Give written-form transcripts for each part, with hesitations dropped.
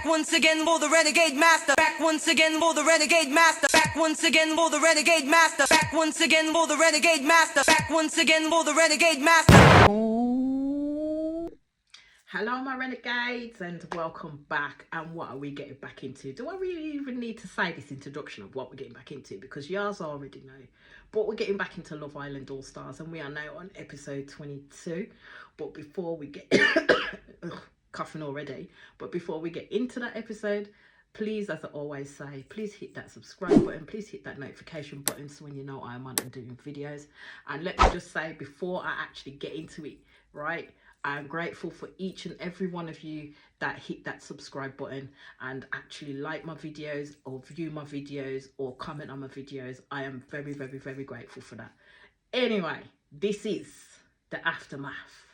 once again for the renegade master. Back once again for the renegade master. Back once again for the renegade master. Back once again for the renegade master. Back once again for the renegade master. Hello my renegades and welcome back. And what are we getting back into? Do I really even need to say this introduction of what we're getting back into? Because yours already know. But we're getting back into Love Island All Stars and we are now on episode 22. But before we get coughing already, but before we get into that episode, please, as I always say, please hit that subscribe button, please hit that notification button so when you know I'm on and doing videos. And let me just say before I actually get into it, right, I'm grateful for each and every one of you that hit that subscribe button and actually like my videos or view my videos or comment on my videos. I am very, very, very grateful for that. Anyway, this is the aftermath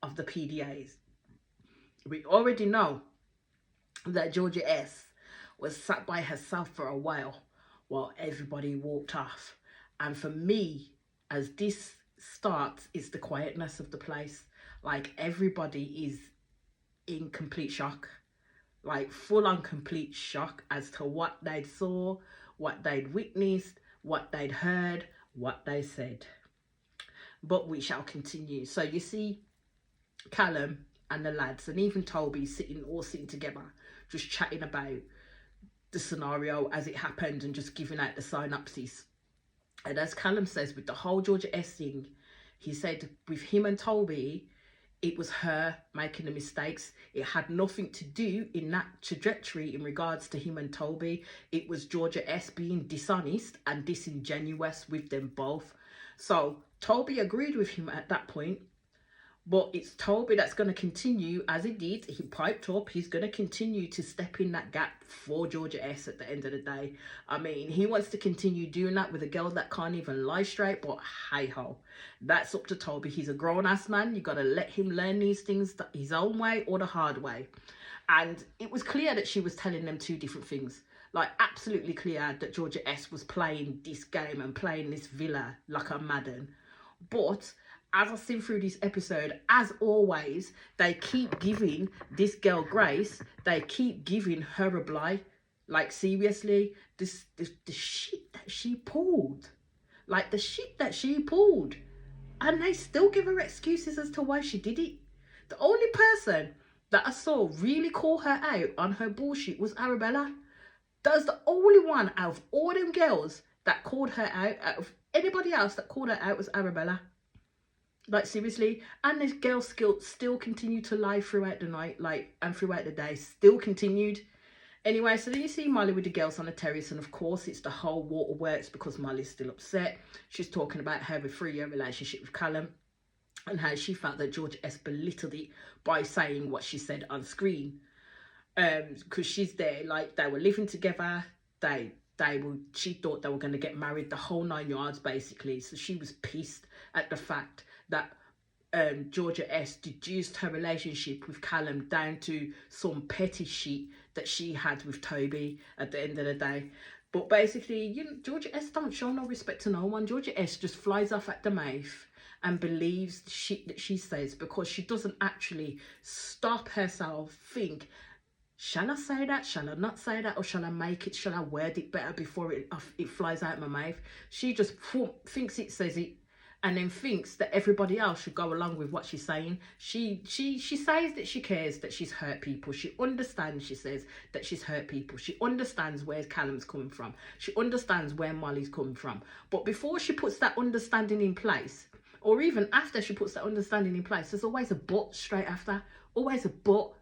of the PDAs. We already know that Georgia S was sat by herself for a while everybody walked off. And for me, as this starts, it's the quietness of the place. Like everybody is in complete shock, like full on complete shock as to what they'd saw, what they'd witnessed, what they'd heard, what they said. But we shall continue. So you see Callum and the lads and even Toby all sitting together, just chatting about the scenario as it happened and just giving out the synopsis. And as Callum says, with the whole Georgia S thing, he said with him and Toby, it was her making the mistakes. It had nothing to do in that trajectory in regards to him and Toby. It was Georgia S being dishonest and disingenuous with them both. So Toby agreed with him at that point. But it's Toby that's going to continue, as he did. He piped up. He's going to continue to step in that gap for Georgia S at the end of the day. I mean, he wants to continue doing that with a girl that can't even lie straight. But hey-ho, that's up to Toby. He's a grown-ass man. You got to let him learn these things his own way or the hard way. And it was clear that she was telling them two different things. Like, absolutely clear that Georgia S was playing this game and playing this villa like a Madden. But as I've seen through this episode, as always, they keep giving this girl Grace, they keep giving her a Bly. Like, seriously, the shit that she pulled. Like, the shit that she pulled. And they still give her excuses as to why she did it. The only person that I saw really call her out on her bullshit was Arabella. That's the only one out of all them girls that called her out of anybody else that called her out was Arabella. Like, seriously. And this girl still continued to lie throughout the night, like, and throughout the day, still continued. Anyway, so then you see Molly with the girls on the terrace, and of course it's the whole waterworks because Molly's still upset. She's talking about her 3-year relationship with Callum and how she felt that Georgia S belittled it by saying what she said on screen. Because she's there, like, they were living together, she thought they were going to get married, the whole 9 yards basically. So she was pissed at the fact that Georgia S deduced her relationship with Callum down to some petty shit that she had with Toby at the end of the day. But basically, you know, Georgia S don't show no respect to no one. Georgia S just flies off at the mouth and believes the shit that she says because she doesn't actually stop herself, think, shall I say that? Shall I not say that? Or shall I make it? Shall I word it better before it flies out my mouth? She just thinks it says it and then thinks that everybody else should go along with what she's saying. She says that she cares that she's hurt people. She understands, she says, that she's hurt people. She understands where Callum's coming from. She understands where Molly's coming from. But before she puts that understanding in place, or even after she puts that understanding in place, there's always a but straight after. Always a but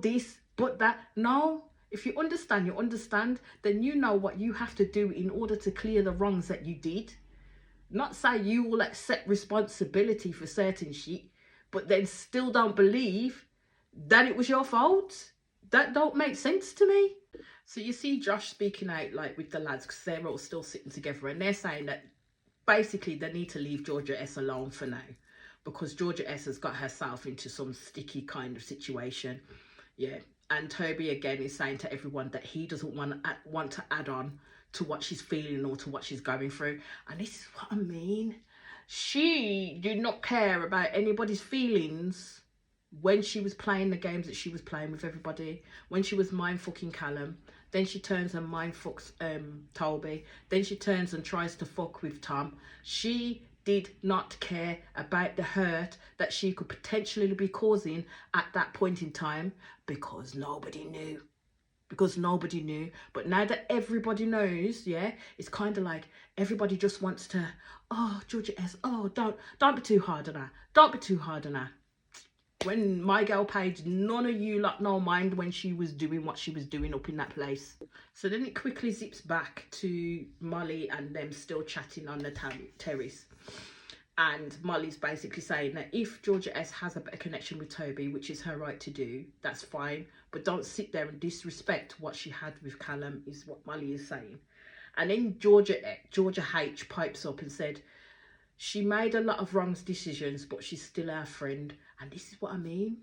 this, but that. No, if you understand, then you know what you have to do in order to clear the wrongs that you did. Not say you will accept responsibility for certain shit, but then still don't believe that it was your fault. That don't make sense to me. So you see Josh speaking out, like, with the lads, because they're all still sitting together, and they're saying that basically they need to leave Georgia S alone for now, because Georgia S has got herself into some sticky kind of situation. Yeah. And Toby again is saying to everyone that he doesn't want to add on to what she's feeling or to what she's going through. And this is what I mean. She did not care about anybody's feelings when she was playing the games that she was playing with everybody, when she was mind fucking Callum, then she turns and mind fucks Toby, then she turns and tries to fuck with Tom. She did not care about the hurt that she could potentially be causing at that point in time, because nobody knew. But now that everybody knows, yeah, it's kind of like everybody just wants to, oh, Georgia S, oh, don't be too hard on her. Don't be too hard on her. When my girl Paige, none of you lot no mind when she was doing what she was doing up in that place. So then it quickly zips back to Molly and them still chatting on the terrace. And Molly's basically saying that if Georgia S has a better connection with Toby, which is her right to do, that's fine. But don't sit there and disrespect what she had with Callum, is what Molly is saying. And then Georgia H pipes up and said, she made a lot of wrong decisions, but she's still our friend. And this is what I mean.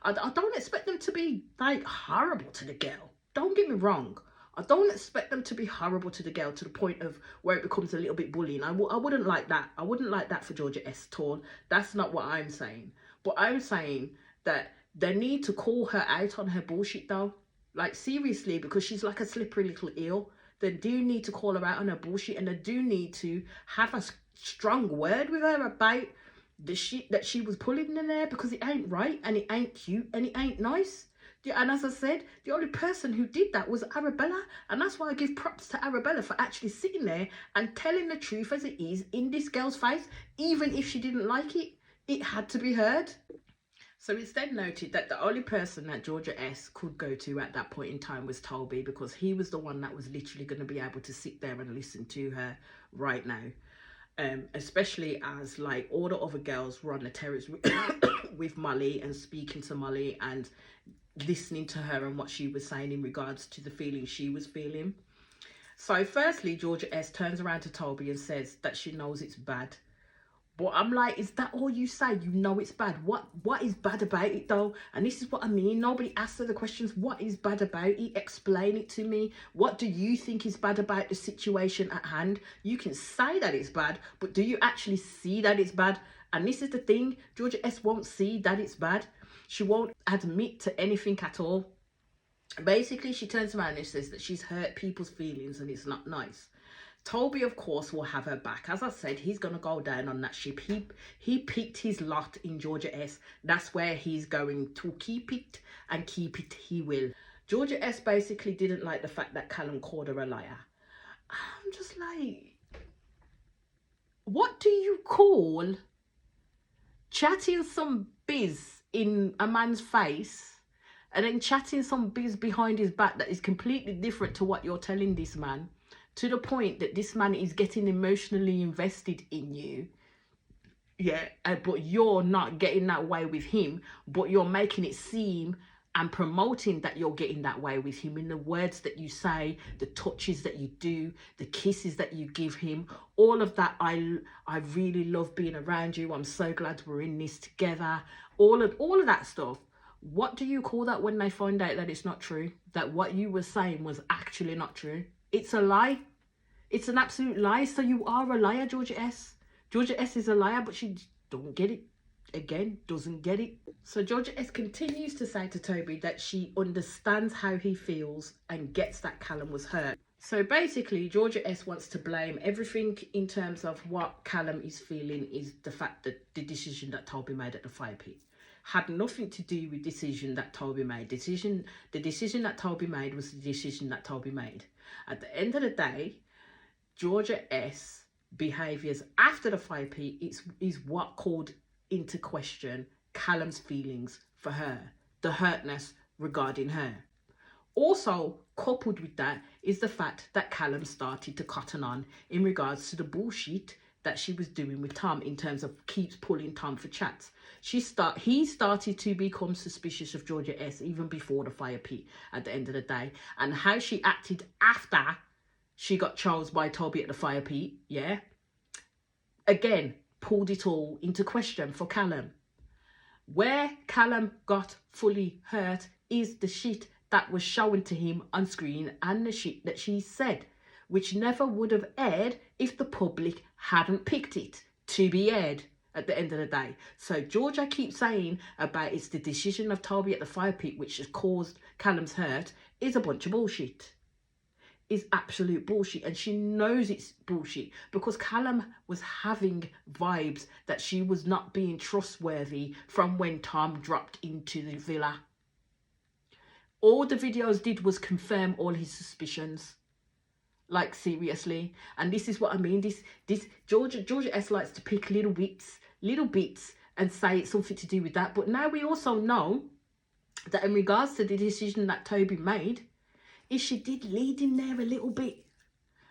I don't expect them to be like horrible to the girl. Don't get me wrong. I don't expect them to be horrible to the girl to the point of where it becomes a little bit bullying. I wouldn't like that. I wouldn't like that for Georgia S at all. That's not what I'm saying. But I'm saying that they need to call her out on her bullshit though. Like seriously, because she's like a slippery little eel. They do need to call her out on her bullshit, and they do need to have a strong word with her about the shit that she was pulling in there, because it ain't right and it ain't cute and it ain't nice. And as I said, the only person who did that was Arabella, and that's why I give props to Arabella for actually sitting there and telling the truth as it is in this girl's face. Even if she didn't like it, it had to be heard. So it's then noted that the only person that Georgia S could go to at that point in time was Toby, because he was the one that was literally going to be able to sit there and listen to her right now. Especially as like all the other girls were on the terrace with Molly and speaking to Molly and listening to her and what she was saying in regards to the feelings she was feeling. So firstly, Georgia S turns around to Toby and says that she knows it's bad. But I'm like, is that all you say? You know it's bad. What is bad about it though? And this is what I mean. Nobody asks her the questions. What is bad about it? Explain it to me. What do you think is bad about the situation at hand? You can say that it's bad, but do you actually see that it's bad? And this is the thing. Georgia S won't see that it's bad. She won't admit to anything at all. Basically, she turns around and says that she's hurt people's feelings and it's not nice. Toby, of course, will have her back. As I said, he's going to go down on that ship. He picked his lot in Georgia S. That's where he's going to keep it, and keep it he will. Georgia S basically didn't like the fact that Callum called her a liar. I'm just like, what do you call chatting some biz in a man's face and then chatting some biz behind his back that is completely different to what you're telling this man, to the point that this man is getting emotionally invested in you, yeah, but you're not getting that way with him, but you're making it seem and promoting that you're getting that way with him in the words that you say, the touches that you do, the kisses that you give him, all of that. I really love being around you. I'm so glad we're in this together. All of that stuff. What do you call that when they find out that it's not true? That what you were saying was actually not true? It's a lie. It's an absolute lie. So you are a liar, Georgia S. Georgia S is a liar, but she don't get it. Again, doesn't get it. So Georgia S continues to say to Toby that she understands how he feels and gets that Callum was hurt. So basically, Georgia S wants to blame everything in terms of what Callum is feeling is the fact that the decision that Toby made at the fire pit had nothing to do with decision that Toby made. The decision that Toby made was the decision that Toby made. At the end of the day, Georgia S behaviours after the fire pit is what called into question Callum's feelings for her, the hurtness regarding her. Also, coupled with that is the fact that Callum started to cotton on in regards to the bullshit that she was doing with Tom in terms of keeps pulling Tom for chats. He started to become suspicious of Georgia S even before the fire pit at the end of the day. And how she acted after she got chose by Toby at the fire pit, yeah, again, pulled it all into question for Callum. Where Callum got fully hurt is the shit that was shown to him on screen and the shit that she said, which never would have aired if the public hadn't picked it to be aired. at the end of the day. So Georgia keeps saying about it's the decision of Toby at the fire pit which has caused Callum's hurt is a bunch of bullshit. Is absolute bullshit, and she knows it's bullshit because Callum was having vibes that she was not being trustworthy from when Tom dropped into the villa. All the videos did was confirm all his suspicions. Like, seriously. And this is what I mean. This Georgia S likes to pick little bits and say it's something to do with that. But now we also know that in regards to the decision that Toby made, is she did lead in there a little bit.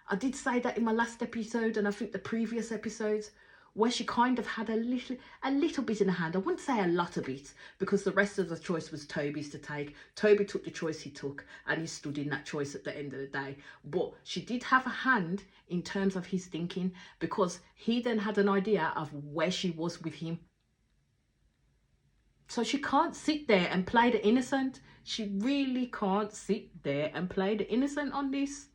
I did say that in my last episode, and I think the previous episodes, where she kind of had a little bit in her hand. I wouldn't say a lot of it, because the rest of the choice was Toby's to take. Toby took the choice he took, and he stood in that choice at the end of the day. But she did have a hand in terms of his thinking, because he then had an idea of where she was with him. So she can't sit there and play the innocent. She really can't sit there and play the innocent on this.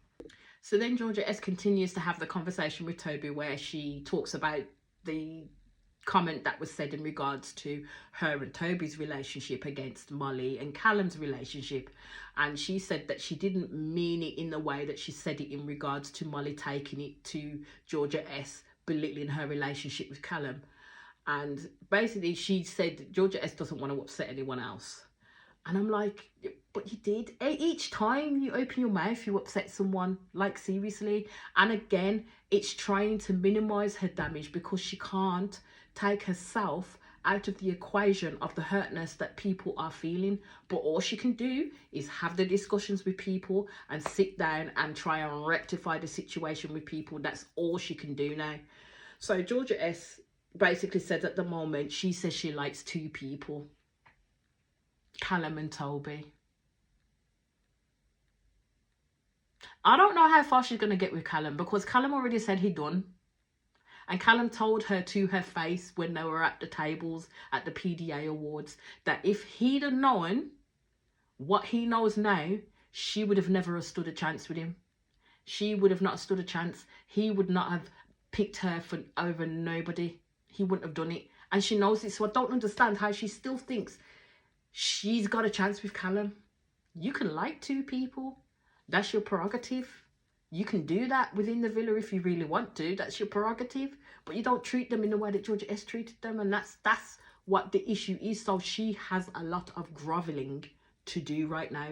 So then Georgia S continues to have the conversation with Toby, where she talks about the comment that was said in regards to her and Toby's relationship against Molly and Callum's relationship. And she said that she didn't mean it in the way that she said it in regards to Molly taking it to Georgia S belittling her relationship with Callum. And basically she said Georgia S doesn't want to upset anyone else. And I'm like, but you did. Each time you open your mouth, you upset someone, like, seriously. And again, it's trying to minimize her damage because she can't take herself out of the equation of the hurtness that people are feeling. But all she can do is have the discussions with people and sit down and try and rectify the situation with people. That's all she can do now. So Georgia S basically said at the moment, she says she likes two people, Callum and Toby. I don't know how far she's going to get with Callum, because Callum already said he done. And Callum told her to her face when they were at the tables at the PDA Awards that if he'd have known what he knows now, she would have never have stood a chance with him. She would have not stood a chance. He would not have picked her for over nobody. He wouldn't have done it. And she knows it. So I don't understand how she still thinks she's got a chance with Callum. You can like two people. That's your prerogative. You can do that within the villa if you really want to. That's your prerogative. But you don't treat them in the way that Georgia S treated them. And that's what the issue is. So she has a lot of grovelling to do right now.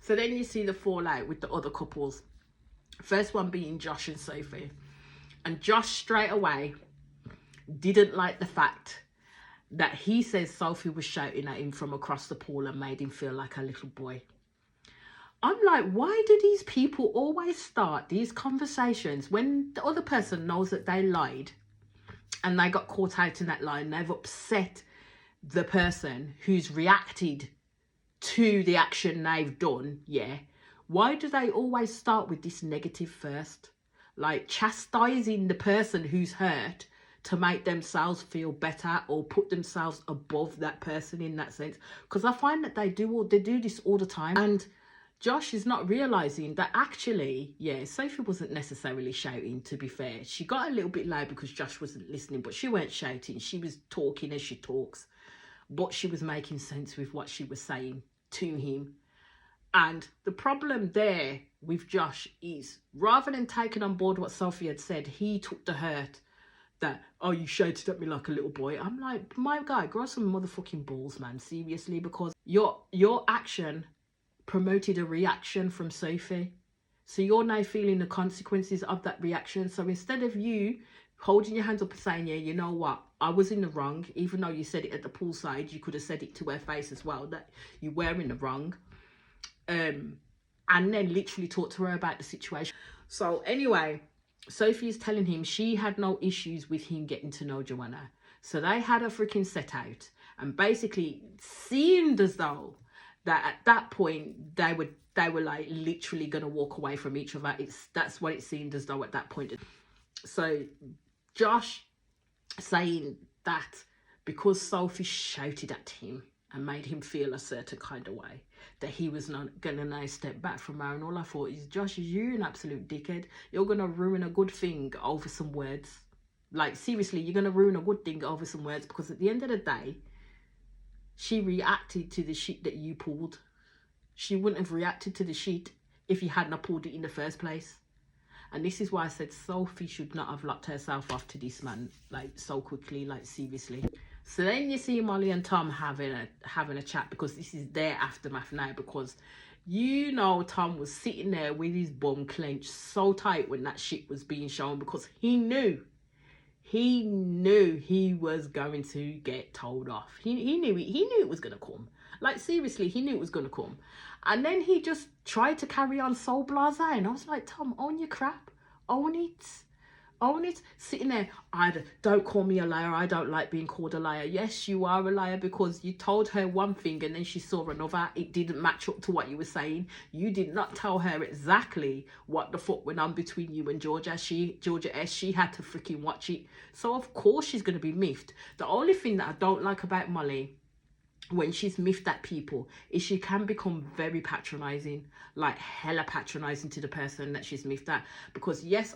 So then you see the fallout with the other couples. First one being Josh and Sophie. And Josh straight away didn't like the fact that he says Sophie was shouting at him from across the pool and made him feel like a little boy. I'm like, why do these people always start these conversations when the other person knows that they lied and they got caught out in that lie and they've upset the person who's reacted to the action they've done? Yeah. Why do they always start with this negative first? Like chastising the person who's hurt to make themselves feel better or put themselves above that person in that sense. Because I find that they do this all the time. And Josh is not realising that actually, yeah, Sophie wasn't necessarily shouting, to be fair. She got a little bit loud because Josh wasn't listening, but she weren't shouting. She was talking as she talks. But she was making sense with what she was saying to him. And the problem there with Josh is, rather than taking on board what Sophie had said, he took the hurt that, oh, you shouted at me like a little boy. I'm like, my guy, grow some motherfucking balls, man, seriously, because your action promoted a reaction from Sophie. So you're now feeling the consequences of that reaction. So instead of you holding your hands up and saying, yeah, you know what, I was in the wrong, even though you said it at the poolside, you could have said it to her face as well, that you were in the wrong. And then literally talk to her about the situation. So anyway, Sophie is telling him she had no issues with him getting to know Joanna. So they had a freaking set out, and basically seemed as though that at that point they were like literally gonna walk away from each other. That's what it seemed as though at that point. So Josh saying that because Sophie shouted at him and made him feel a certain kind of way, that he was not gonna now step back from her. And all I thought is, Josh, you're an absolute dickhead. You're gonna ruin a good thing over some words. Like, seriously, you're going to ruin a good thing over some words, because at the end of the day, she reacted to the shit that you pulled. She wouldn't have reacted to the shit if you hadn't pulled it in the first place. And this is why I said Sophie should not have locked herself off to this man, like, so quickly, like, seriously. So then you see Molly and Tom having a chat, because this is their aftermath now, because you know Tom was sitting there with his bum clenched so tight when that shit was being shown, because he knew he was going to get told off. He knew it was going to come. Like, seriously, he knew it was going to come. And then he just tried to carry on so blasé. And I was like, Tom, own your crap. Own it. Own it. Sitting there, don't call me a liar. I don't like being called a liar. Yes, you are a liar, because you told her one thing and then she saw another. It didn't match up to what you were saying. You did not tell her exactly what the fuck went on between you and Georgia. Georgia S, she had to freaking watch it. So of course she's going to be miffed. The only thing that I don't like about Molly, when she's miffed at people, is she can become very patronizing, like hella patronizing to the person that she's miffed at. Because yes,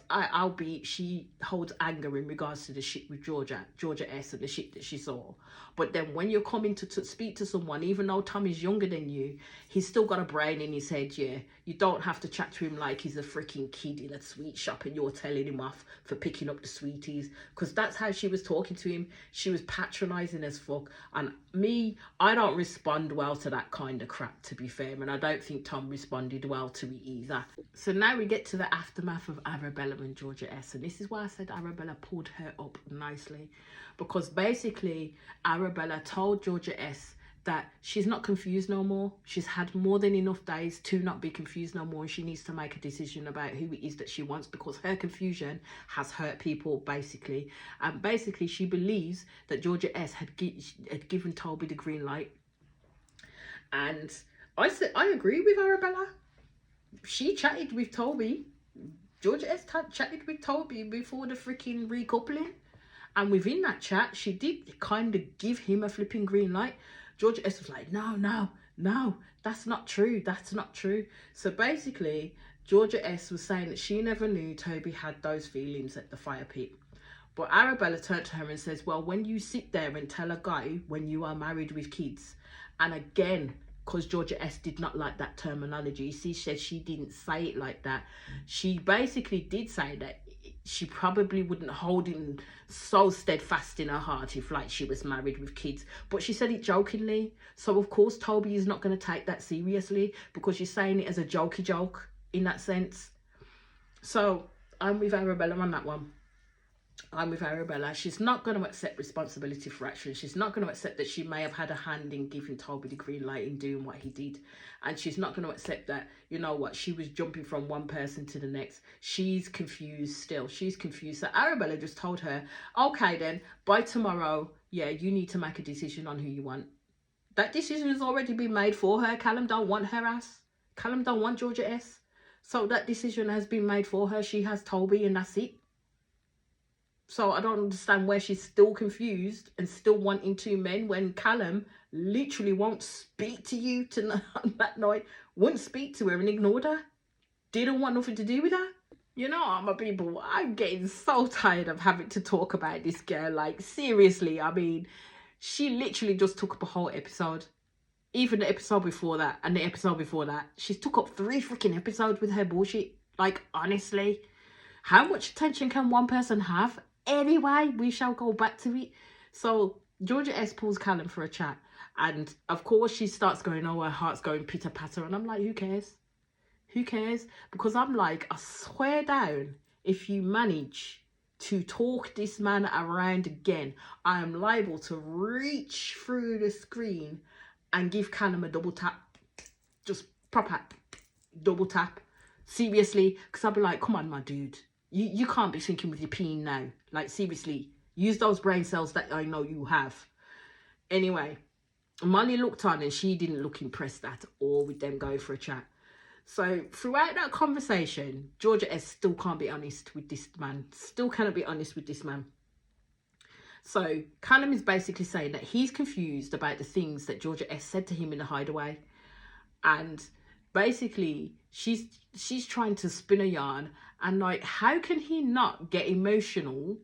she holds anger in regards to the shit with Georgia S and the shit that she saw. But then when you're coming to speak to someone, even though Tom is younger than you, he's still got a brain in his head. Yeah, you don't have to chat to him like he's a freaking kid in a sweet shop and you're telling him off for picking up the sweeties, because that's how she was talking to him. She was patronizing as fuck. And me, I don't respond well to that kind of crap, to be fair, and I don't think Tom responded well to it either. So now we get to the aftermath of Arabella and Georgia S, and this is why I said Arabella pulled her up nicely, because basically Arabella told Georgia S that she's not confused no more. She's had more than enough days to not be confused no more, and she needs to make a decision about who it is that she wants, because her confusion has hurt people, basically. And basically she believes that Georgia S had given Toby the green light. And I agree with Arabella. She chatted with Toby. Georgia S chatted with Toby before the freaking recoupling. And within that chat, she did kind of give him a flipping green light. Georgia S was like, no, that's not true. That's not true. So basically, Georgia S was saying that she never knew Toby had those feelings at the fire pit. But Arabella turned to her and says, well, when you sit there and tell a guy when you are married with kids, and again, because Georgia S did not like that terminology, she said she didn't say it like that. She basically did say that she probably wouldn't hold him so steadfast in her heart if, like, she was married with kids. But she said it jokingly. So, of course, Toby is not going to take that seriously, because she's saying it as a jokey joke in that sense. So, I'm with Arabella on that one. I'm with Arabella. She's not going to accept responsibility for action. She's not going to accept that she may have had a hand in giving Toby the green light in doing what he did. And she's not going to accept that, you know what, she was jumping from one person to the next. She's confused still. She's confused. So Arabella just told her, okay then, by tomorrow, yeah, you need to make a decision on who you want. That decision has already been made for her. Callum don't want her ass. Callum don't want Georgia S. So that decision has been made for her. She has Toby and that's it. So I don't understand where she's still confused and still wanting two men when Callum literally won't speak to you that night, wouldn't speak to her and ignored her. Didn't want nothing to do with her. You know, my people, I'm getting so tired of having to talk about this girl. Like, seriously, I mean, she literally just took up a whole episode. Even the episode before that and the episode before that. She's took up 3 freaking episodes with her bullshit. Like, honestly, how much attention can one person have? Anyway, we shall go back to it. So Georgia S pulls Callum for a chat, and of course she starts going, oh, her heart's going pitter patter, and I'm like, who cares? Who cares? Because I'm like, I swear down, if you manage to talk this man around again, I am liable to reach through the screen and give Callum a double tap. Just proper double tap. Seriously, because I'll be like, come on, my dude. You can't be thinking with your peen now. Like, seriously, use those brain cells that I know you have. Anyway, Molly looked on and she didn't look impressed at all with them going for a chat. So throughout that conversation, Georgia S still can't be honest with this man. Still cannot be honest with this man. So Callum is basically saying that he's confused about the things that Georgia S said to him in the hideaway. And basically, she's trying to spin a yarn. And like, how can he not get emotional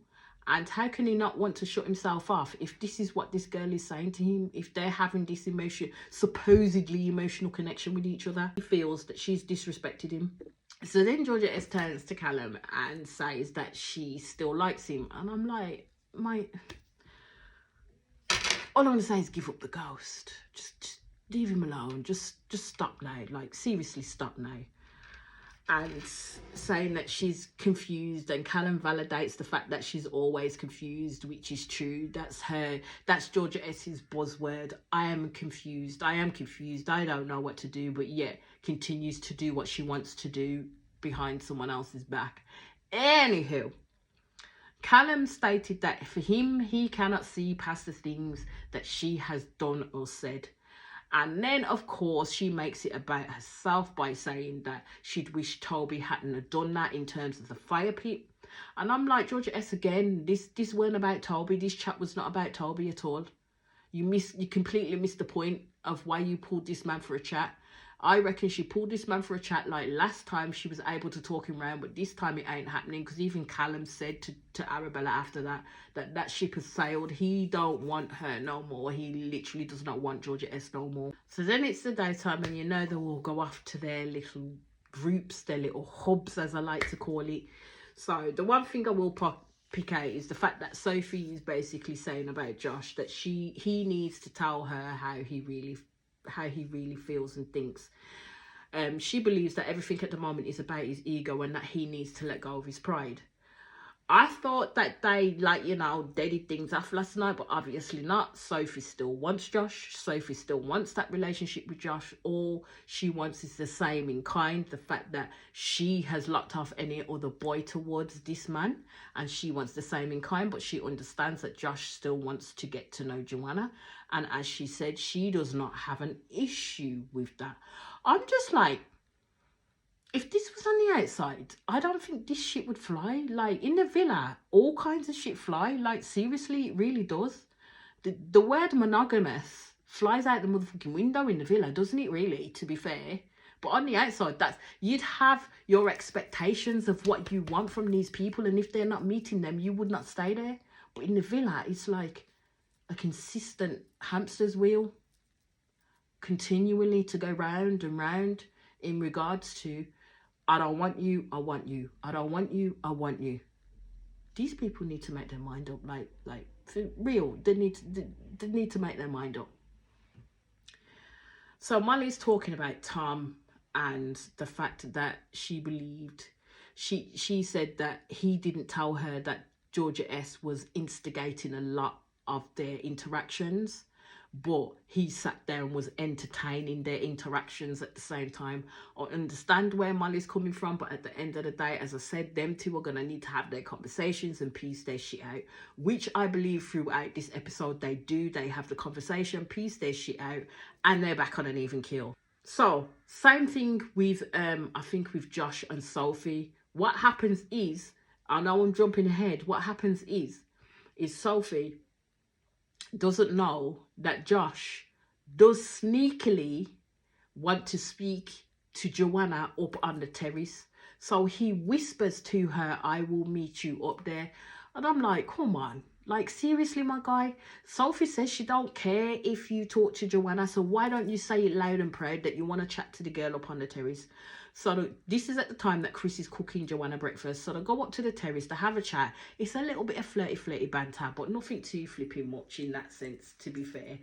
And how can he not want to shut himself off if this is what this girl is saying to him? If they're having this supposedly emotional connection with each other, he feels that she's disrespected him. So then Georgia S turns to Callum and says that she still likes him. And I'm like, all I'm going to say is give up the ghost. Just leave him alone. Just stop now. Like, seriously, stop now. And saying that she's confused, and Callum validates the fact that she's always confused, which is true. That's Georgia S's buzzword. I am confused. I don't know what to do, but yet continues to do what she wants to do behind someone else's back. Anywho, Callum stated that for him, he cannot see past the things that she has done or said. And then, of course, she makes it about herself by saying that she'd wish Toby hadn't have done that in terms of the fire pit. And I'm like, Georgia S, again, this weren't about Toby. This chat was not about Toby at all. You completely missed the point of why you pulled this man for a chat. I reckon she pulled this man for a chat like last time she was able to talk him round, but this time it ain't happening, because even Callum said to Arabella after that ship has sailed. He don't want her no more. He literally does not want Georgia S no more. So then it's the daytime, and you know they will go off to their little groups, their little hubs, as I like to call it. So the one thing I will pick out is the fact that Sophie is basically saying about Josh that he needs to tell her how he really feels and thinks. She believes that everything at the moment is about his ego and that he needs to let go of his pride. I thought that they, they did things off last night, but obviously not. Sophie still wants Josh. Sophie still wants that relationship with Josh. All she wants is the same in kind. The fact that she has locked off any other boy towards this man, and she wants the same in kind, but she understands that Josh still wants to get to know Joanna. And as she said, she does not have an issue with that. I'm just like, if this was on the outside, I don't think this shit would fly. Like, in the villa, all kinds of shit fly. Like, seriously, it really does. The word monogamous flies out the motherfucking window in the villa, doesn't it, really, to be fair? But on the outside, you'd have your expectations of what you want from these people, and if they're not meeting them, you would not stay there. But in the villa, it's like a consistent hamster's wheel, continually to go round and round in regards to, I don't want you, I want you. I don't want you, I want you. These people need to make their mind up, like for real. They need to make their mind up. So Molly's talking about Tom and the fact that she believed, she said that he didn't tell her that Georgia S was instigating a lot of their interactions, but he sat there and was entertaining their interactions at the same time. I understand where Molly's coming from, but at the end of the day, as I said, them two are going to need to have their conversations and piece their shit out, which I believe throughout this episode they do. They have the conversation, piece their shit out, and they're back on an even keel. So, same thing with, I think with Josh and Sophie. What happens is, I know I'm jumping ahead, what happens is Sophie doesn't know that Josh does sneakily want to speak to Joanna up on the terrace. So he whispers to her, I will meet you up there. And I'm like, come on. Like, seriously, my guy? Sophie says she don't care if you talk to Joanna, so why don't you say it loud and proud that you want to chat to the girl up on the terrace? So this is at the time that Chris is cooking Joanna breakfast. So they go up to the terrace to have a chat. It's a little bit of flirty banter, but nothing too flipping much in that sense, to be fair.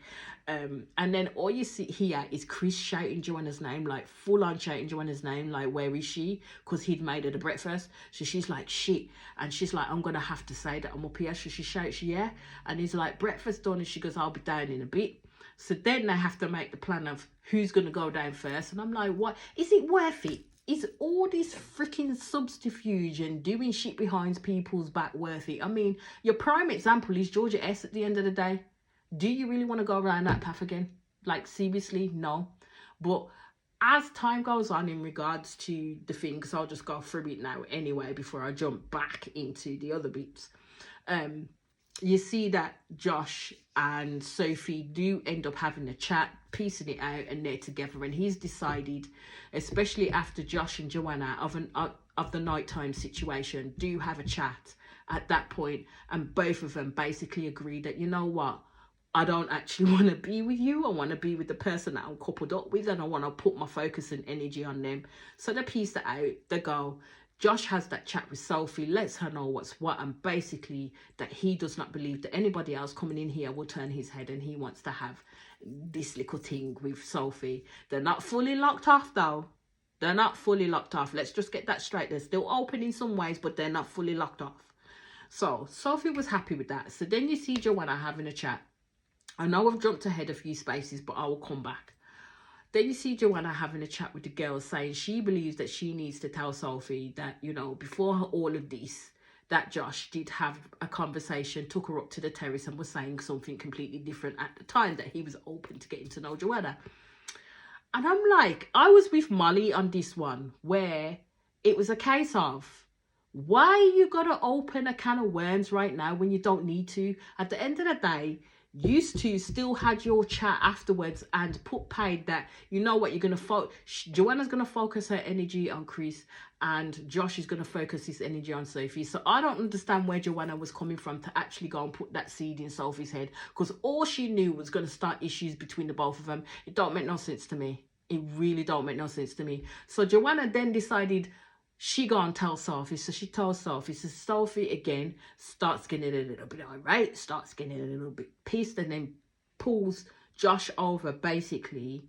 And then all you see here is Chris shouting Joanna's name, like full on shouting Joanna's name, like, where is she? Because he'd made her the breakfast. So she's like, shit. And she's like, I'm going to have to say that I'm up here. So she shouts, yeah. And he's like, breakfast done. And she goes, I'll be down in a bit. So then they have to make the plan of who's going to go down first. And I'm like, what? Is it worth it? Is all this freaking subterfuge and doing shit behind people's back worth it? I mean, your prime example is Georgia S at the end of the day. Do you really want to go around that path again? Like, seriously, no. But as time goes on in regards to the thing, because I'll just go through it now anyway before I jump back into the other bits. You see that Josh and Sophie do end up having a chat, piecing it out, and they're together. And he's decided, especially after Josh and Joanna of the nighttime situation do have a chat at that point, and both of them basically agreed that, you know what, I don't actually want to be with you. I want to be with the person that I'm coupled up with, and I want to put my focus and energy on them. So they piece that out. They go. Josh has that chat with Sophie, lets her know what's what, and basically that he does not believe that anybody else coming in here will turn his head, and he wants to have this little thing with Sophie. They're not fully locked off though. They're not fully locked off. Let's just get that straight. They're still open in some ways, but they're not fully locked off. So Sophie was happy with that. So then you see Joanna having a chat. I know I've jumped ahead a few spaces, but I will come back. Then you see Joanna having a chat with the girls, saying she believes that she needs to tell Sophie that, you know, before all of this, that Josh did have a conversation, took her up to the terrace and was saying something completely different at the time, that he was open to getting to know Joanna. And I'm like, I was with Molly on this one, where it was a case of, why you gotta open a can of worms right now when you don't need to? At the end of the day, used to still had your chat afterwards and put paid that, you know what, you're going to Joanna's going to focus her energy on Chris, and Josh is going to focus his energy on Sophie. So I don't understand where Joanna was coming from to actually go and put that seed in Sophie's head, because all she knew was going to start issues between the both of them. It don't make no sense to me. It really don't make no sense to me. So Joanna then decided she go and tell Sophie. So she tells Sophie. So Sophie again starts getting a little bit irate, starts getting a little bit pissed, and then pulls Josh over basically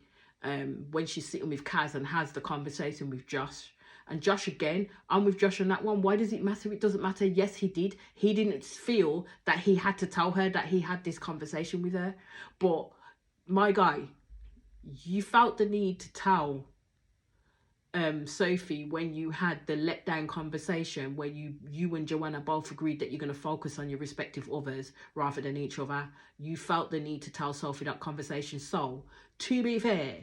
when she's sitting with Kaz, and has the conversation with Josh. And Josh again, I'm with Josh on that one. Why does it matter? It doesn't matter. Yes, he did. He didn't feel that he had to tell her that he had this conversation with her. But my guy, you felt the need to tell Sophie when you had the letdown conversation where you and Joanna both agreed that you're going to focus on your respective others rather than each other. You felt the need to tell Sophie that conversation. So to be fair,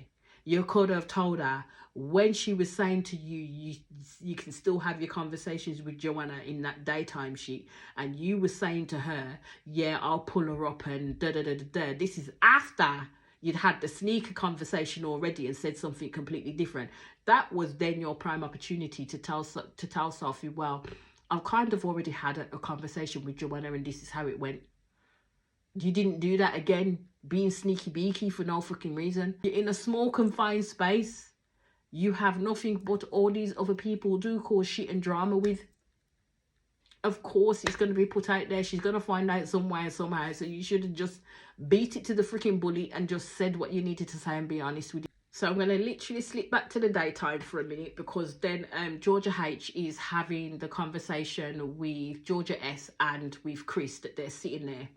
you could have told her when she was saying to you, you can still have your conversations with Joanna in that daytime sheet, and you were saying to her, yeah, I'll pull her up and da da da da da. This is after you'd had the sneaker conversation already and said something completely different. That was then your prime opportunity to tell Sophie, well, I've kind of already had a conversation with Joanna and this is how it went. You didn't do that again, being sneaky beaky for no fucking reason. You're in a small confined space. You have nothing but all these other people do cause shit and drama with. Of course it's going to be put out there. She's going to find out some way or somehow. So you should have just beat it to the freaking bully and just said what you needed to say and be honest with it. So I'm going to literally slip back to the daytime for a minute, because then Georgia H is having the conversation with Georgia S and with Chris, that they're sitting there.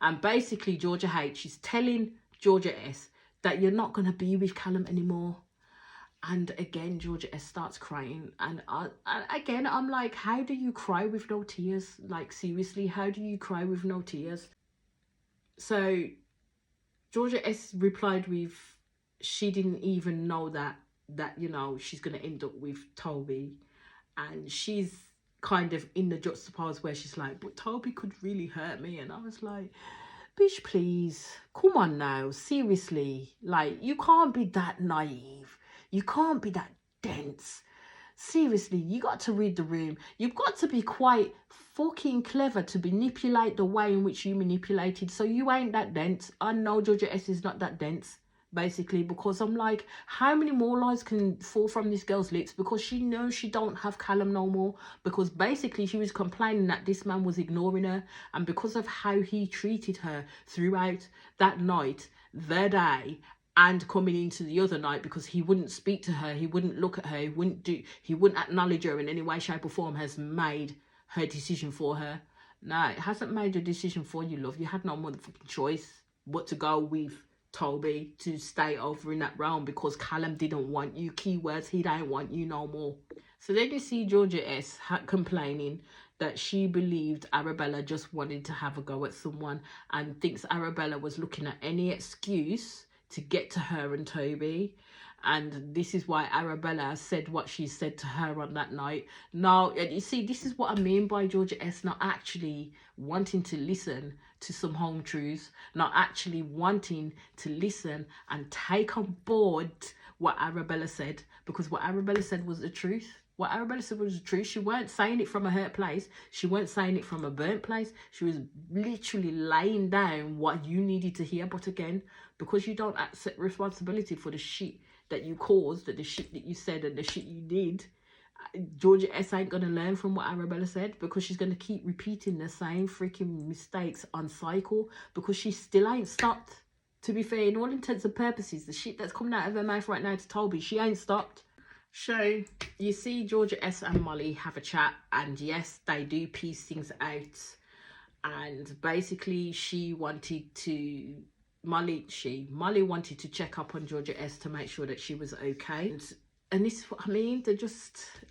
And basically Georgia H is telling Georgia S that you're not going to be with Callum anymore. And again, Georgia S starts crying. And again, I'm like, how do you cry with no tears? Like, seriously, how do you cry with no tears? So Georgia S replied with, she didn't even know that you know, she's going to end up with Toby. And she's kind of in the juxtapose where she's like, but Toby could really hurt me. And I was like, bitch, please, come on now, seriously. Like, you can't be that naive. You can't be that dense. Seriously, you got to read the room. You've got to be quite fucking clever to manipulate the way in which you manipulated. So you ain't that dense. I know Georgia S is not that dense, basically, because I'm like, how many more lies can fall from this girl's lips? Because she knows she don't have Callum no more. Because basically she was complaining that this man was ignoring her. And because of how he treated her throughout that night, the day, and coming into the other night, because he wouldn't speak to her, he wouldn't look at her, he wouldn't acknowledge her in any way, shape or form, has made her decision for her. No, it hasn't made a decision for you, love. You had no motherfucking choice but to go with Toby, to stay over in that realm, because Callum didn't want you. Keywords, he don't want you no more. So then you see Georgia S complaining that she believed Arabella just wanted to have a go at someone, and thinks Arabella was looking at any excuse to get to her and Toby. And this is why Arabella said what she said to her on that night. Now, you see, this is what I mean by Georgia S not actually wanting to listen to some home truths, not actually wanting to listen and take on board what Arabella said, because what Arabella said was the truth. What Arabella said was the truth. She weren't saying it from a hurt place. She weren't saying it from a burnt place. She was literally laying down what you needed to hear. But again, because you don't accept responsibility for the shit that you caused, the shit that you said and the shit you did, Georgia S ain't going to learn from what Arabella said, because she's going to keep repeating the same freaking mistakes on cycle, because she still ain't stopped. To be fair, in all intents and purposes, the shit that's coming out of her mouth right now to Toby, she ain't stopped. So you see Georgia S and Molly have a chat, and yes, they do piece things out. And basically Molly wanted to check up on Georgia S to make sure that she was okay. And this is what I mean.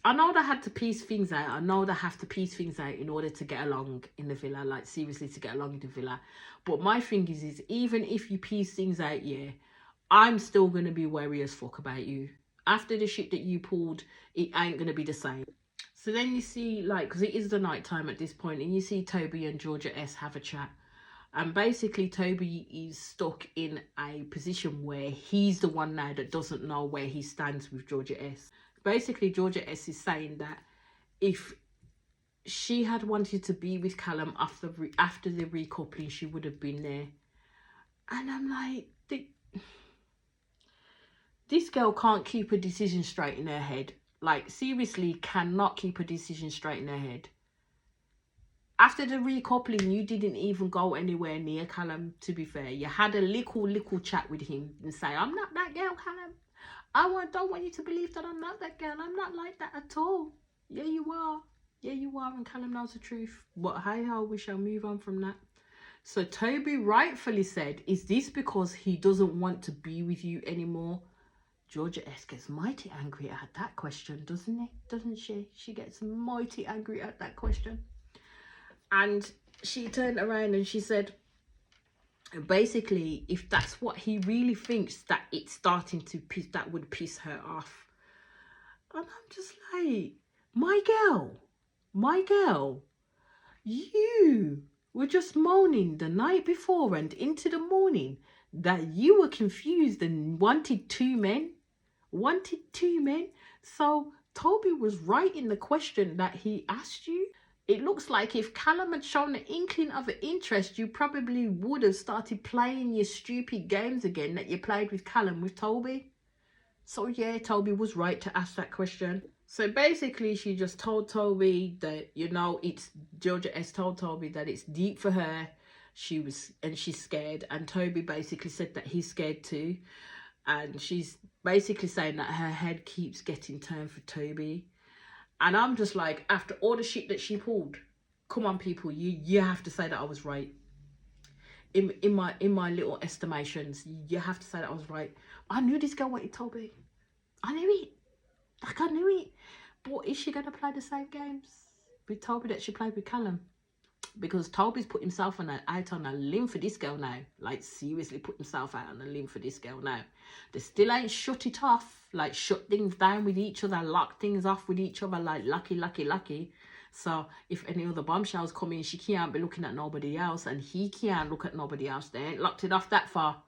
I know they had to piece things out. I know they have to piece things out in order to get along in the villa, like seriously to get along in the villa. But my thing is even if you piece things out, yeah, I'm still going to be wary as fuck about you. After the shit that you pulled, it ain't going to be the same. So then you see, like, because it is the night time at this point, and you see Toby and Georgia S have a chat. And basically Toby is stuck in a position where he's the one now that doesn't know where he stands with Georgia S. Basically Georgia S is saying that if she had wanted to be with Callum after the recoupling, she would have been there. And I'm like, this girl can't keep a decision straight in her head. Like, seriously, cannot keep a decision straight in her head. After the recoupling, you didn't even go anywhere near Callum, to be fair. You had a little chat with him and say, I'm not that girl, Callum. Don't want you to believe that I'm not that girl. I'm not like that at all. Yeah, you are. Yeah, you are, and Callum knows the truth. But hey-ho, we shall move on from that. So Toby rightfully said, is this because he doesn't want to be with you anymore? Georgia S gets mighty angry at that question, doesn't she? She gets mighty angry at that question. And she turned around and she said, basically, if that's what he really thinks, that it's starting to piss, that would piss her off. And I'm just like, my girl, you were just moaning the night before and into the morning that you were confused and wanted two men. So Toby was right in the question that he asked you. It looks like if Callum had shown an inkling of an interest, you probably would have started playing your stupid games again that you played with Callum with Toby. So yeah, Toby was right to ask that question. So basically, she just told Toby that, you know, Georgia S told Toby that it's deep for her. She's scared. And Toby basically said that he's scared too. And she's basically saying that her head keeps getting turned for Toby. And I'm just like, after all the shit that she pulled, come on, people, you have to say that I was right. In my little estimations, you have to say that I was right. I knew this girl wanted Toby. I knew it. Like, I knew it. But is she going to play the same games with Toby that she played with Callum? Because Toby's put himself out on a limb for this girl now. Like, seriously put himself out on a limb for this girl now. They still ain't shut it off. Like, shut things down with each other. Lock things off with each other. Like, lucky. So, if any other bombshells come in, she can't be looking at nobody else. And he can't look at nobody else. They ain't locked it off that far.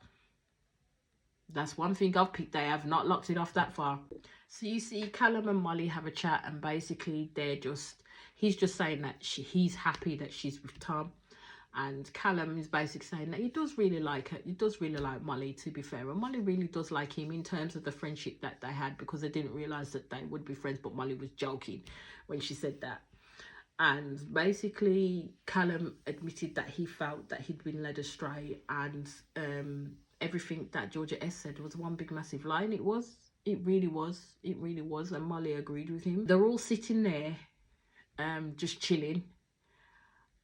That's one thing I've picked. They have not locked it off that far. So, you see Callum and Molly have a chat. And basically, he's just saying that he's happy that she's with Tom. And Callum is basically saying that he does really like her. He does really like Molly, to be fair. And Molly really does like him in terms of the friendship that they had, because they didn't realise that they would be friends. But Molly was joking when she said that. And basically, Callum admitted that he felt that he'd been led astray. And everything that Georgia S said was one big massive lie. And it was. It really was. It really was. And Molly agreed with him. They're all sitting there, just chilling.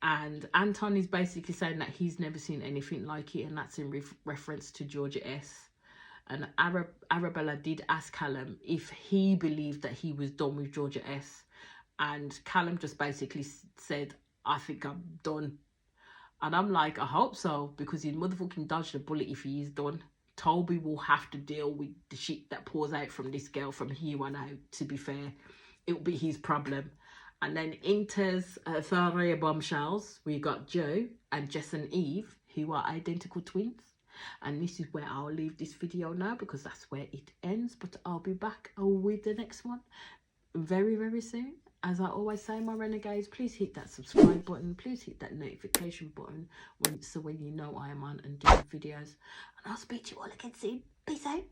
And Anton is basically saying that he's never seen anything like it, and that's in reference to Georgia S. And Arabella did ask Callum if he believed that he was done with Georgia S. And Callum just basically said, I think I'm done. And I'm like, I hope so, because he'd motherfucking dodged a bullet if he is done. Toby will have to deal with the shit that pours out from this girl from here on out, to be fair. It'll be his problem. And then enters Tharia bombshells. We got Joe and Jess and Eve, who are identical twins. And this is where I'll leave this video now, because that's where it ends. But I'll be back with the next one very, very soon. As I always say, my renegades, please hit that subscribe button. Please hit that notification button so when you know I am on and doing videos. And I'll speak to you all again soon. Peace out.